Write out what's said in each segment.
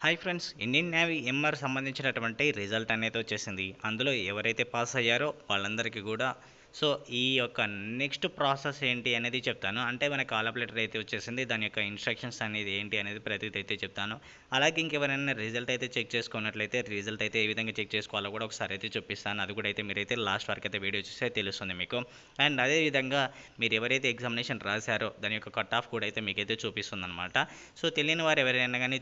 Hi friends, Indian Navy M సంబంధించినటువంటి result అనేది వచ్చేసింది. అందులో ఎవరైతే పాస్ అయ్యారో వాళ్ళందరికీ కూడా ఈ యొక్క నెక్స్ట్ ప్రాసెస్ ఏంటి అనేది చెప్తాను. అంటే మన కాల్ ఆఫ్ లెటర్ అయితే వచ్చేసింది, దాని యొక్క ఇన్స్ట్రక్షన్స్ అనేది ఏంటి అనేది ప్రతిదీ అయితే చెప్తాను. అలాగే ఇంకెవరైనా రిజల్ట్ అయితే చెక్ చేసుకున్నట్లయితే రిజల్ట్ అయితే ఏ విధంగా చెక్ చేసుకోవాలో కూడా ఒకసారి అయితే చూపిస్తాను. అది కూడా అయితే మీరైతే లాస్ట్ వరకు అయితే వీడియో చూస్తే తెలుస్తుంది మీకు. అండ్ అదేవిధంగా మీరు ఎవరైతే ఎగ్జామినేషన్ రాశారో దాని యొక్క కట్ ఆఫ్ కూడా అయితే మీకైతే చూపిస్తుంది అనమాట. తెలియని వారు ఎవరైనా కానీ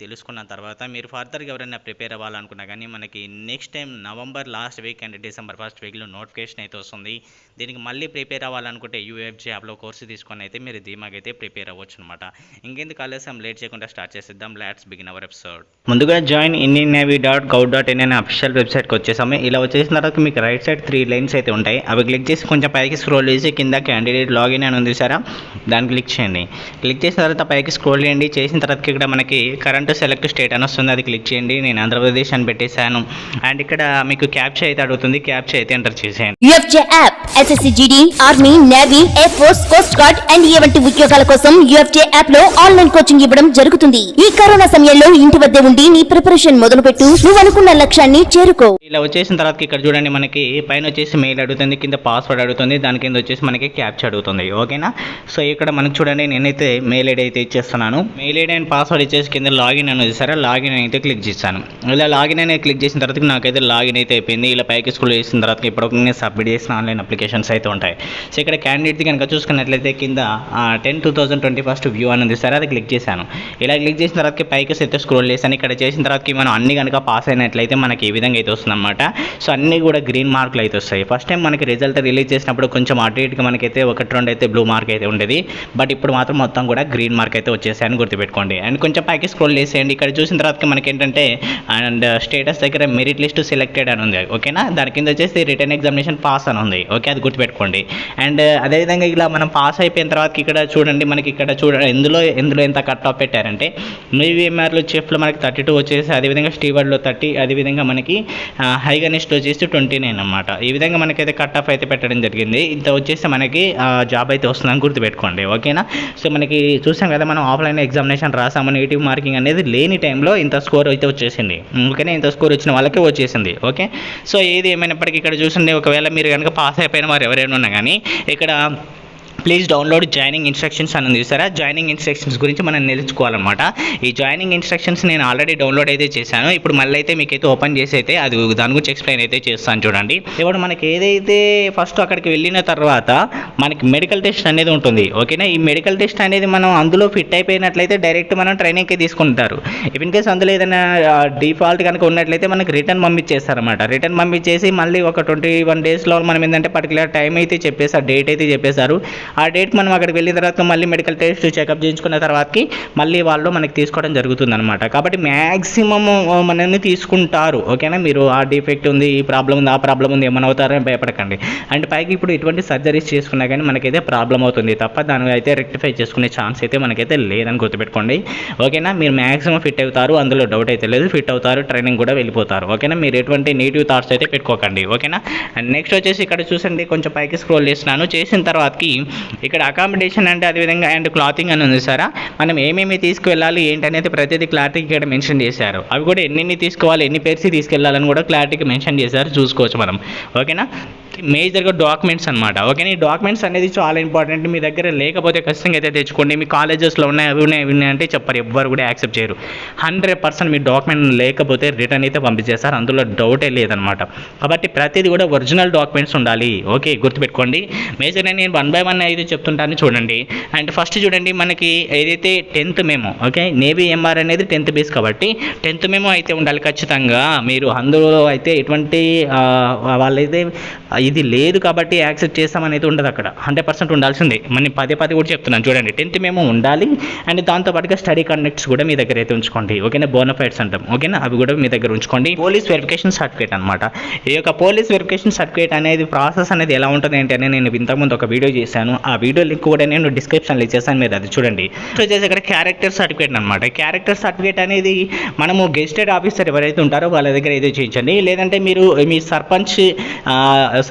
తెలుసుకున్న తర్వాత మీరు ఫర్దర్గా ఎవరైనా ప్రిపేర్ అవ్వాలనుకున్నా కానీ మనకి next time November last week and December first వీక్లో నోటిఫికేషన్ అయితే వస్తుంది. దీనికి మళ్ళీ ప్రిపేర్ అవ్వాలనుకుంటే యూఎఫ్జే యాప్లో కోర్సు తీసుకొని అయితే మీరు ధీమాగా అయితే ప్రిపేర్ అవ్వచ్చు అనమాట. ఇంకెందుకు ఆలస్యం, లేట్ చేయకుండా స్టార్ట్ చేసేద్దాం. Let's begin our episode. ముందుగా జాయిన్ indiannavy.gov.in అనే అఫీషియల్ వెబ్సైట్కి వచ్చేసాము. ఇలా వచ్చేసిన తర్వాత మీకు రైట్ సైడ్ 3 లైన్స్ అయితే ఉంటాయి. అవి క్లిక్ చేసి కొంచెం పైకి స్క్రోల్ చేసి కింద క్యాండిడేట్ లాగిన్ అని ఉంది సారా, దాన్ని క్లిక్ చేయండి. క్లిక్ చేసిన తర్వాత పైకి స్క్రోల్ చేయండి. చేసిన తర్వాత ఇక్కడ మనకి కరెంట్ సెలెక్ట్ స్టేట్ అని వస్తుంది, అది క్లిక్ చేయండి. నేను ఆంధ్రప్రదేశ్ అని పెట్టేశాను. అండ్ ఇక్కడ మీకు క్యాప్చా అయితే అడుగుతుంది, క్యాప్చా అయితే ఎంటర్ చేసేయండి. UFJ app SSC GD, army, navy, air force, coast guard and వంటి ఉద్యోగాల కోసం UFJ యాప్ లో ఆన్లైన్ కోచింగ్ ఇవ్వడం జరుగుతుంది. ఈ కరోనా సమయంలో ఇంటి వద్దే ఉండి నీ ప్రిపరేషన్ మొదలుపెట్టు, నువ్వు అనుకున్న లక్ష్యాన్ని చేరుకో. ఇలా వచ్చేసిన తర్వాత ఇక్కడ చూడండి, మనకి పైన వచ్చేసి మెయిల్ అడుగుతుంది, కింద పాస్వర్డ్ అడుగుతుంది, దాని కింద వచ్చేసి మనకి క్యాప్చా అడుగుతుంది. ఓకేనా? ఇక్కడ మనకి చూడండి, నేనైతే మెయిల్ ఐడి అయితే ఇచ్చేస్తున్నాను. మెయిల్ ఐడి అండ్ పాస్వర్డ్ ఇచ్చేసి కింద లాగిన్ అనేది సరే, లాగిన్ అయితే క్లిక్ చేశాను. ఇలా లాగిన్ అనేది క్లిక్ చేసిన తర్వాత నాకైతే లాగిన్ అయితే అయిపోయింది. ఇలా పైకి స్క్రోల్ చేసిన తర్వాత ఇప్పుడు నేను సబ్మిట్ చేసిన ఆన్లైన్ అప్లికేషన్స్ అయితే ఉంటాయి. ఇక్కడ క్యాండిడేట్ది కనుక చూసుకున్నట్లయితే కింద 10/2021 వ్యూ అని ఉంది సరే, అది క్లిక్ చేశాను. ఇలా క్లిక్ చేసిన తర్వాత పైకి అయితే స్క్రోల్ చేశాను. ఇక్కడ చేసిన తర్వాత మనం అన్ని కనుక పాస్ అయినట్లయితే మనకి ఈ విధంగా అయితే వస్తుంది అనమాట. అన్నీ కూడా గ్రీన్ మార్కులు అయితే వస్తాయి. ఫస్ట్ టైం మనకి రిజల్ట్ రిలీజ్ చేసినప్పుడు కొంచెం అటు ఇటుగా మనకైతే 1-2 అయితే బ్లూ మార్క్ అయితే ఉండేది. బట్ ఇప్పుడు మాత్రం మొత్తం కూడా గ్రీన్ మార్క్ అయితే వచ్చేసాయని గుర్తుపెట్టుకోండి. అండ్ కొంచెం పైకి స్క్రోల్ చేసేయండి. ఇక్కడ చూసిన తర్వాత మనకి ఏంటంటే అండ్ స్టేటస్ దగ్గర మెరిట్ లిస్ట్ సెలెక్టెడ్ అని ఉంది. ఓకేనా? దాని కింద వచ్చేసి రిటర్న్ ఎగ్జామినేషన్ పాస్ అని ఉంది. ఓకే, అది గుర్తుపెట్టుకోండి. అండ్ అదేవిధంగా ఇలా మనం పాస్ అయిపోయిన తర్వాత ఇక్కడ చూడండి, మనకి ఇక్కడ చూడండి ఎందులో ఎంత కట్ ఆఫ్ పెట్టారంటే నేవీఎంఆర్లో చెఫ్లో మనకి 32 వచ్చేసి, అదేవిధంగా స్టీవర్డ్లో 30, అదేవిధంగా మనకి హైగనిస్ట్ వచ్చేసి 29 అనమాట. ఈ విధంగా మనకైతే కట్ ఆఫ్ అయితే పెట్టడం జరిగింది. ఇంత వచ్చేసి మనకి జాబ్ అయితే వస్తుందని గుర్తుపెట్టుకోండి. ఓకేనా? మనకి చూసాం కదా, మనం ఆఫ్లైన్ ఎగ్జామినేషన్ రాసాము, నెగిటివ్ మార్కింగ్ అనేది లేని టైంలో ఇంత స్కోర్ అయితే వచ్చేసింది. ఓకేనా? ఇంత స్కోర్ వచ్చిన వాళ్ళకి వచ్చేసింది. ఓకే, ఏది ఏమైనప్పటికీ ఇక్కడ చూసింది, ఒకవేళ మీరు కనుక పాస్ అయిపోయిన వారు ఎవరైనా ఉన్నా కానీ ఇక్కడ ప్లీజ్ డౌన్లోడ్ జాయినింగ్ ఇన్స్ట్రక్షన్స్ అని ఉంది చూసారా. జాయినింగ్ ఇన్స్ట్రక్షన్స్ గురించి మనం నేర్చుకోవాలన్నమాట. ఈ జాయినింగ్ ఇన్స్ట్రక్షన్స్ నేను ఆల్రెడీ డౌన్లోడ్ అయితే చేశాను. ఇప్పుడు మళ్ళీ అయితే మీకైతే ఓపెన్ చేసి అయితే అది దాని గురించి ఎక్స్ప్లెయిన్ అయితే చేస్తాను చూడండి. ఇప్పుడు మనకి ఏదైతే ఫస్ట్ అక్కడికి వెళ్ళిన తర్వాత మనకి మెడికల్ టెస్ట్ అనేది ఉంటుంది. ఓకేనా? ఈ మెడికల్ టెస్ట్ అనేది మనం అందులో ఫిట్ అయిపోయినట్లయితే డైరెక్ట్ మనం ట్రైనింగ్కి తీసుకుంటారు. ఇన్ కేస్ అందులో ఏదైనా డిఫాల్ట్ కనుక ఉన్నట్లయితే మనకి రిటర్న్ పంపించేస్తారన్నమాట. రిటర్న్ పంపించేసి మళ్ళీ ఒక 21 డేస్లో మనం ఏంటంటే పర్టికులర్ టైం అయితే చెప్పేసారు, డేట్ అయితే చెప్పేశారు. ఆ డేట్ మనం అక్కడికి వెళ్ళిన తర్వాత మళ్ళీ మెడికల్ టెస్ట్ చెకప్ చేయించుకున్న తర్వాతకి మళ్ళీ వాళ్ళు మనకి తీసుకోవడం జరుగుతుంది అనమాట. కాబట్టి మ్యాక్సిమం మనల్ని తీసుకుంటారు. ఓకేనా? మీరు ఆ డిఫెక్ట్ ఉంది, ఈ ప్రాబ్లం ఉంది, ఆ ప్రాబ్లం ఉంది, ఏమైనా అవుతారని భయపడకండి. అండ్ పైకి ఇప్పుడు ఎటువంటి సర్జరీస్ చేసుకున్నా కానీ మనకైతే ప్రాబ్లం అవుతుంది తప్ప దాన్ని అయితే రెక్టిఫై చేసుకునే ఛాన్స్ అయితే మనకైతే లేదని గుర్తుపెట్టుకోండి. ఓకేనా? మీరు మ్యాక్సిమం ఫిట్ అవుతారు, అందులో డౌట్ అయితే లేదు. ఫిట్ అవుతారు, ట్రైనింగ్ కూడా వెళ్ళిపోతారు. ఓకేనా? మీరు ఎటువంటి నెగిటివ్ థాట్స్ అయితే పెట్టుకోకండి. ఓకేనా? అండ్ నెక్స్ట్ వచ్చేసి ఇక్కడ చూసండి, కొంచెం పైకి స్క్రోల్ చేస్తున్నాను. చేసిన తర్వాతకి ఇక్కడ అకామిడేషన్ అంటే అదేవిధంగా అండ్ క్లాతింగ్ అని ఉంది సారా. మనం ఏమేమి తీసుకువెళ్ళాలి ఏంటనేది ప్రతిదీ క్లారిటీకి ఇక్కడ మెన్షన్ చేశారు. అవి కూడా ఎన్ని తీసుకోవాలి, ఎన్ని పేర్స్ తీసుకెళ్ళాలని కూడా క్లారిటీకి మెన్షన్ చేశారు, చూసుకోవచ్చు మనం. ఓకేనా? మేజర్గా డాక్యుమెంట్స్ అనమాట. ఓకేనా? ఈ డాక్యుమెంట్స్ అనేది చాలా ఇంపార్టెంట్. మీ దగ్గర లేకపోతే ఖచ్చితంగా అయితే తెచ్చుకోండి. మీ కాలేజెస్లో ఉన్నాయి, అవి ఉన్నాయి అంటే చెప్పారు, ఎవ్వరు కూడా యాక్సెప్ట్ చేయరు. 100% మీ డాక్యుమెంట్ లేకపోతే రిటర్న్ అయితే పంపించేస్తారు, అందులో డౌటే లేదనమాట. కాబట్టి ప్రతిదీ కూడా ఒరిజినల్ డాక్యుమెంట్స్ ఉండాలి. ఓకే, గుర్తుపెట్టుకోండి. మేజర్గా నేను 1 by 1 అయితే చెప్తుంటాను చూడండి. అండ్ ఫస్ట్ చూడండి, మనకి ఏదైతే 10th memo, okay, navy MR అనేది 10th బేస్ కాబట్టి 10th మెమో అయితే ఉండాలి ఖచ్చితంగా. మీరు అందులో అయితే ఎటువంటి వాళ్ళైతే ఇది లేదు కాబట్టి యాక్సెప్ట్ చేస్తామని అయితే ఉండదు, అక్కడ 100% ఉండాల్సిందే. మనం పదే కూడా చెప్తున్నాను చూడండి, 10th మెమో ఉండాలి. అండ్ దాంతోపాటుగా స్టడీ కండక్ట్స్ కూడా మీ దగ్గర అయితే ఉంచుకోండి. ఓకేనా? బోనఫైడ్స్ అంటాం. ఓకేనా? అవి కూడా మీ దగ్గర ఉంచుకోండి. పోలీస్ వెరిఫికేషన్ సర్టిఫికేట్ అనమాట. ఈ యొక్క పోలీస్ వెరిఫికేషన్ సర్టిఫికేట్ అనేది ప్రాసెస్ అనేది ఎలా ఉంటుంది అంటే, నేను ఇంతకుముందు ఒక వీడియో చేశాను, ఆ వీడియో లింక్ కూడా నేను డిస్క్రిప్షన్లో ఇచ్చేసాను, మీరు అది చూడండి. వచ్చేసి ఇక్కడ క్యారెక్టర్ సర్టిఫికేట్ అనమాట. క్యారెక్టర్ సర్టిఫికేట్ అనేది మనము గెస్టెడ్ ఆఫీసర్ ఎవరైతే ఉంటారో వాళ్ళ దగ్గర అయితే చేయించండి. లేదంటే మీరు మీ సర్పంచ్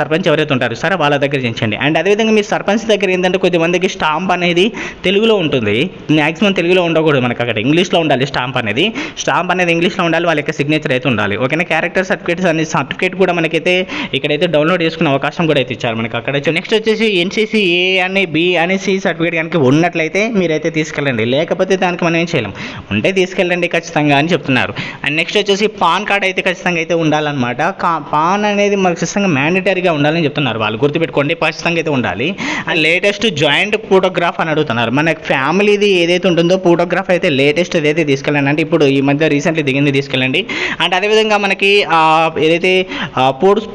సర్పంచ్ ఎవరైతే ఉంటారో సరే వాళ్ళ దగ్గర చేయించండి. అండ్ అదేవిధంగా మీ సర్పంచ్ దగ్గర ఏంటంటే కొద్దిమందికి స్టాంప్ అనేది తెలుగులో ఉంటుంది, మ్యాక్సిమం తెలుగులో ఉండకూడదు, మనకి అక్కడ ఇంగ్లీష్లో ఉండాలి. స్టాంప్ అనేది ఇంగ్లీష్లో ఉండాలి, వాళ్ళ యొక్క సిగ్నేచర్ అయితే ఉండాలి. ఓకేనా. క్యారెక్టర్ సర్టిఫికేట్స్ అనే సర్టిఫికేట్ కూడా మనకైతే ఇక్కడైతే డౌన్లోడ్ చేసుకునే అవకాశం కూడా అయితే ఇచ్చారు మనకి అక్కడ. నెక్స్ట్ వచ్చేసి ఎన్సీసీ ఏ అని బి అని సి సర్టిఫికేట్ కనుక ఉన్నట్లయితే మీరైతే తీసుకెళ్ళండి, లేకపోతే దానికి మనం ఏం చేయలేం, ఉంటే తీసుకెళ్ళండి ఖచ్చితంగా అని చెప్తున్నారు. అండ్ నెక్స్ట్ వచ్చేసి పాన్ కార్డ్ అయితే ఖచ్చితంగా అయితే ఉండాలన్నమాట. పాన్ అనేది మనకు ఖచ్చితంగా మ్యాండేటరీగా ఉండాలని చెప్తున్నారు వాళ్ళు, గుర్తుపెట్టుకోండి, ఖచ్చితంగా అయితే ఉండాలి. అండ్ లేటెస్ట్ జాయింట్ ఫోటోగ్రాఫ్ అని అడుగుతున్నారు. మన ఫ్యామిలీది ఏదైతే ఉంటుందో ఫోటోగ్రాఫ్ అయితే లేటెస్ట్ ఏదైతే తీసుకెళ్ళండి, అంటే ఇప్పుడు ఈ మధ్య రీసెంట్లీ దిగింది తీసుకెళ్ళండి. అండ్ అదేవిధంగా మనకి ఏదైతే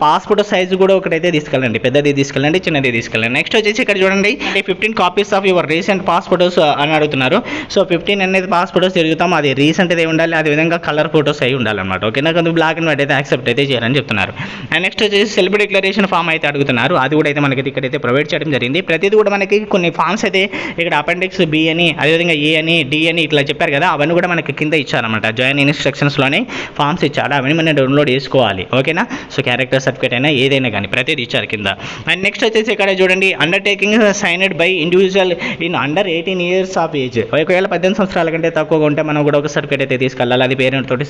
పాస్పోర్ట్ సైజు కూడా ఒకటైతే తీసుకెళ్ళండి, పెద్దది తీసుకెళ్ళండి, చిన్నది తీసుకెళ్ళండి. నెక్స్ట్ వచ్చేసి ఇక్కడ చూడండి, అంటే 15 copies of your recent passports అని అడుగుతున్నారు. సో 15 అనేది పాస్పోర్ట్స్ తిరుగుతాం, అది రీసెంట్ది ఉండాలి, అదేవిధంగా కలర్ ఫోటోస్ అయి ఉండాలన్నమాట. ఓకేనా. కొంచెం బ్లాక్ అండ్ వైట్ అయితే యాక్సెప్ట్ అయితే చేయాలని చెప్తున్నారు. అండ్ నెక్స్ట్ వచ్చేసి సెల్ఫ్ డిక్లరేషన్ ఫామ్ అయితే అడుగుతున్నారు, అది కూడా అయితే మనకి ఇక్కడైతే ప్రొవైడ్ చేయడం జరిగింది. ప్రతిదీ కూడా మనకి కొన్ని ఫామ్స్ అయితే ఇక్కడ అపెండిక్స్ బి అని, అదేవిధంగా ఏ అని, డి అని ఇట్లా చెప్పారు కదా, అవన్నీ కూడా మనకి కింద ఇచ్చారన్నమాట. జాయిన్ ఇన్స్ట్రక్షన్స్లోనే ఫామ్స్ ఇచ్చారు, అవన్నీ మనం డౌన్లోడ్ చేసుకోవాలి. ఓకేనా. సో క్యారెక్టర్ సర్టిఫికేట్ అయినా ఏదైనా కానీ ప్రతిదీ ఇచ్చారు కింద. అండ్ నెక్స్ట్ వచ్చేసి ఇక్కడ చూడండి, undertaking signed by individual in under 18 years of age. ఒకవేళ 18 సంవత్సరాల కంటే తక్కువగా ఉంటే మనం కూడా ఒక సర్టిఫికేట్ అయితే తీసుకెళ్ళాలి, అది పేరెంట్ తోటి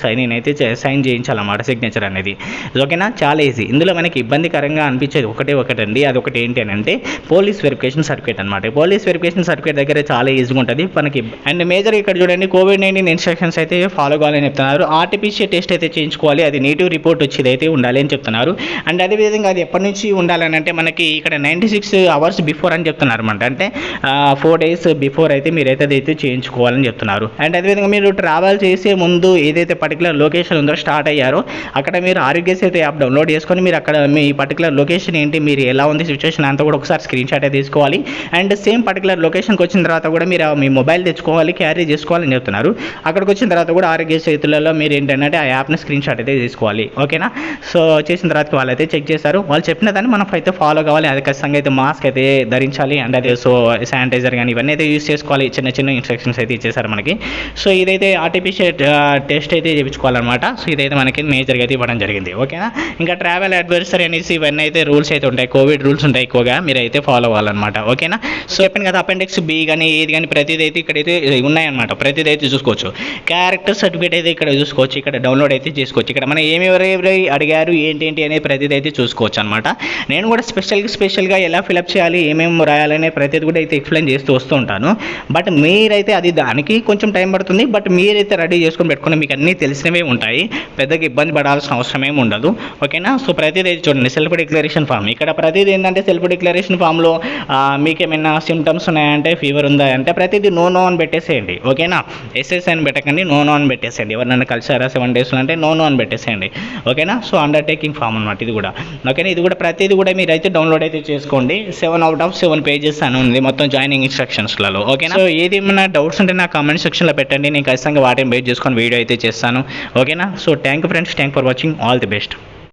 సైన్ చేయించాలన్నమాట, సిగ్నేచర్ అనేది. ఓకేనా. చాలా ఈజీ. ఇందులో మనకి ఇబ్బందికరంగా అనిపించేది ఒకటండి, అది ఒకటి ఏంటి అని అంటే పోలీస్ వెరిఫికేషన్ సర్టిఫికేట్ అనమాట. పోలీస్ వెరిఫికేషన్ సర్టిఫికేట్ దగ్గర చాలా ఈజీగా ఉంటుంది మనకి. అండ్ మేజర్ ఇక్కడ చూడండి, COVID-19 ఇన్స్ట్రక్షన్స్ అయితే ఫాలో కావాలని చెప్తున్నారు. ఆర్టీపీసీఆర్ టెస్ట్ అయితే చేయించుకోవాలి, అది నెగిటివ్ రిపోర్ట్ వచ్చేది అయితే ఉండాలి అని చెప్తున్నారు. అండ్ అదేవిధంగా అది ఎప్పటి నుంచి ఉండాలని అంటే మనకి ఇక్కడ 96 hours బిఫోర్ అని చెప్తున్నారు అనమాట. అంటే 4 days బిఫోర్ అయితే మీరైతే అదైతే చేయించుకోవాలని చెప్తున్నారు. అండ్ అదేవిధంగా మీరు ట్రావెల్ చేసే ముందు ఏదైతే పర్టికులర్ లొకేషన్ ఉందో స్టార్ట్ అయ్యారో అక్కడ మీరు ఆరోగ్య సేతు యాప్ డౌన్లోడ్ చేసుకొని మీరు అక్కడ మీ పర్టికులర్ లొకేషన్ ఏంటి, మీరు ఎలా ఉంది సిచ్యువేషన్ అంతా కూడా ఒకసారి స్క్రీన్ షాట్ అయితే తీసుకోవాలి. అండ్ సేమ్ పర్టికులర్ లొకేషన్కి వచ్చిన తర్వాత కూడా మీరు మీ మొబైల్ తెచ్చుకోవాలి, క్యారీ చేసుకోవాలని చెప్తున్నారు. అక్కడికి వచ్చిన తర్వాత కూడా ఆరోగ్య సేతులలో మీరు ఏంటంటే ఆ యాప్ని స్క్రీన్ షాట్ అయితే తీసుకోవాలి. ఓకేనా. సో చేసిన తర్వాత వాళ్ళైతే చెక్ చేశారు, వాళ్ళు చెప్పిన దాన్ని మనం అయితే ఫాలో కావాలి. అది ఖచ్చితంగా అయితే మాస్క్ అయితే ధరించాలి, అండ్ అదే సో శానిటైజర్ కానీ ఇవన్నీ అయితే యూస్ చేసుకోవాలి. చిన్న చిన్న ఇన్స్ట్రక్షన్స్ అయితే ఇచ్చేసారు మనకి. సో ఇదైతే ఆర్టీపీసీఆర్ టెస్ట్ అయితే చేయించుకోవాలన్నమాట. సో ఇదైతే మనకి మేజర్గా అయితే ఇవ్వడం జరిగింది. ఓకేనా. ఇంకా ట్రావెల్ అడ్వైజరీ అనేసి ఇవన్నీ అయితే రూల్స్ అయితే ఉంటాయి, కోవిడ్ రూల్స్ ఉంటాయి ఎక్కువగా, మీరు అయితే ఫాలో అవ్వాలన్నమాట. ఓకేనా. సో చెప్పాను కదా, అపెండిక్స్ బి కానీ ఏది కానీ ప్రతిదీ అయితే ఇక్కడైతే ఉన్నాయన్నమాట, ప్రతిదీ అయితే చూసుకోవచ్చు. క్యారెక్టర్ సర్టిఫికేట్ అయితే ఇక్కడ చూసుకోవచ్చు, ఇక్కడ డౌన్లోడ్ అయితే చేసుకోవచ్చు. ఇక్కడ మనం ఎవరెవరు అడిగారు ఏంటి అనేది ప్రతిదీ అయితే చూసుకోవచ్చు అనమాట. నేను కూడా స్పెషల్గా ఎలా ఫిలప్ చేయాలి, ఏమేమి రాయాలనే ప్రతిదీ కూడా అయితే ఎక్స్ప్లెయిన్ చేస్తూ వస్తూ ఉంటాను. బట్ మీరైతే అది దానికి కొంచెం టైం పడుతుంది, బట్ మీరైతే రెడీ చేసుకొని పెట్టుకుని మీకు అన్నీ తెలిసినవే ఉంటాయి, పెద్దగా ఇబ్బంది పడాల్సిన అవసరం ఏమి ఉండదు. ఓకేనా. సో ప్రతిదీ చూడండి, సెల్ఫ్ డిక్లరేషన్ ఫామ్. ఇక్కడ ప్రతిదీ ఏంటంటే సెల్ఫ్ డిక్లరేషన్ ఫామ్లో మీకు ఏమైనా సిమ్టమ్స్ ఉన్నాయంటే, ఫీవర్ ఉందా అంటే ప్రతిదీ నో అని పెట్టేసేయండి. ఓకేనా. ఎస్ఎస్ అని పెట్టకండి, నో అని పెట్టేసేయండి. ఎవరినైనా కలిసారా 7 days అంటే నో అని పెట్టేసేయండి. ఓకేనా. సో అండర్టేకింగ్ ఫామ్ అనమాట ఇది కూడా. ఓకేనా. ఇది కూడా ప్రతిదీ కూడా మీరు అయితే డౌన్లోడ్ అయితే చేసుకోండి. 7 out of 7 pages అని ఉంది మొత్తం జాయినింగ్ ఇన్స్ట్రక్షన్స్లలో. ఓకేనా. సో ఏది ఏమైనా డౌట్స్ ఉంటే నా కామెంట్ సెక్షన్లో పెట్టండి, నేను ఖచ్చితంగా వాటిని బేస్ చేసుకొని వీడియో అయితే చేస్తాను. ఓకేనా. So thank you friends, thank for watching, all the best.